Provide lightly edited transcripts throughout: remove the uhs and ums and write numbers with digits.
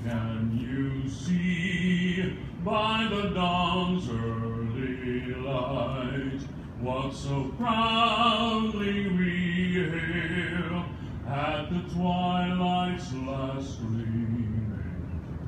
Can you see by the dawn's early light what so proudly we hail at the twilight's last gleaming,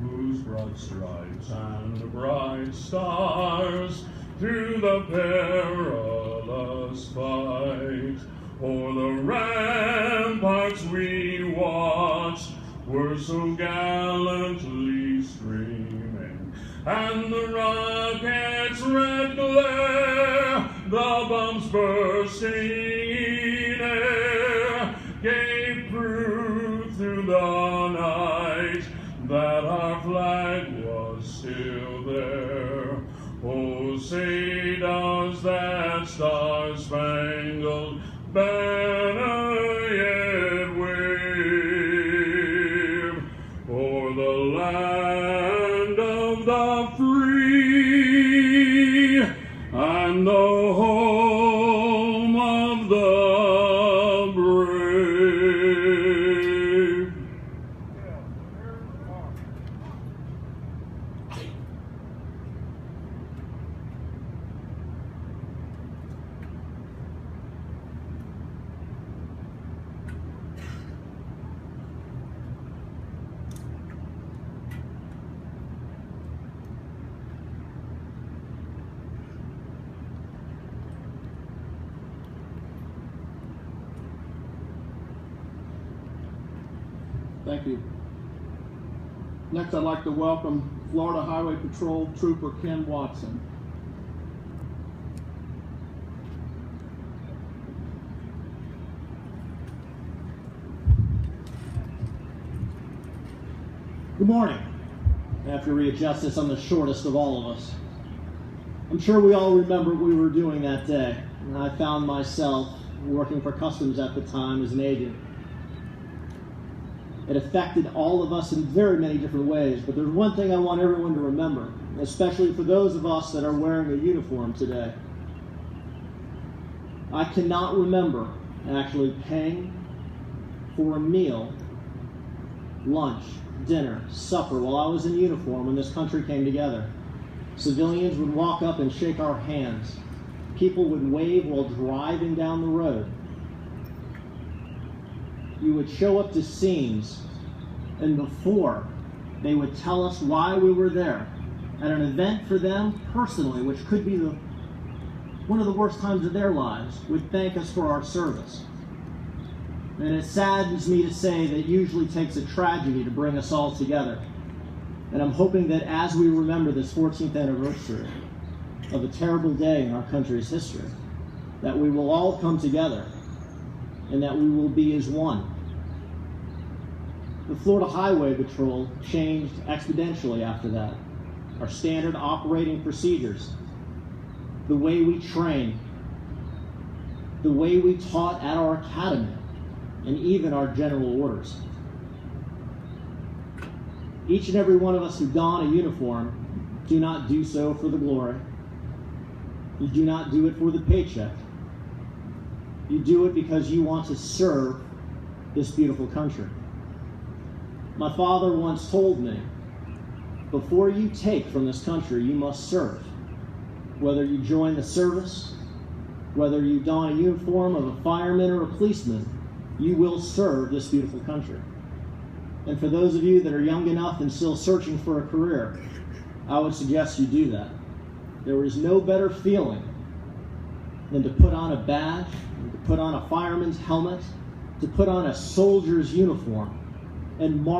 whose broad stripes and bright stars through the perilous fight o'er the ramparts we watched were so gallantly streaming, and the rocket's red glare, the bombs bursting in air, gave proof through the night that our flag was still there. Oh, say does that star-spangled banner yet wave o'er the land of the free and the home of the brave. Thank you. Next, I'd like to welcome Florida Highway Patrol Trooper Ken Watson. Good morning. I have to readjust this. I'm the shortest of all of us. I'm sure we all remember what we were doing that day. And I found myself working for Customs at the time as an agent. It affected all of us in very many different ways, but there's one thing I want everyone to remember, especially for those of us that are wearing a uniform today. I cannot remember actually paying for a meal, lunch, dinner, supper while I was in uniform when this country came together. Civilians would walk up and shake our hands. People would wave while driving down the road. You would show up to scenes, and before they would tell us why we were there at an event for them personally, which could be one of the worst times of their lives, would thank us for our service. And it saddens me to say that it usually takes a tragedy to bring us all together. And I'm hoping that as we remember this 14th anniversary of a terrible day in our country's history, that we will all come together and that we will be as one. The Florida Highway Patrol changed exponentially after that. Our standard operating procedures, the way we train, the way we taught at our academy, and even our general orders. Each and every one of us who don a uniform do not do so for the glory. You do not do it for the paycheck. You do it because you want to serve this beautiful country. My father once told me, before you take from this country, you must serve. Whether you join the service, whether you don a uniform of a fireman or a policeman, you will serve this beautiful country. And for those of you that are young enough and still searching for a career, I would suggest you do that. There is no better feeling than to put on a badge, to put on a fireman's helmet, to put on a soldier's uniform, and march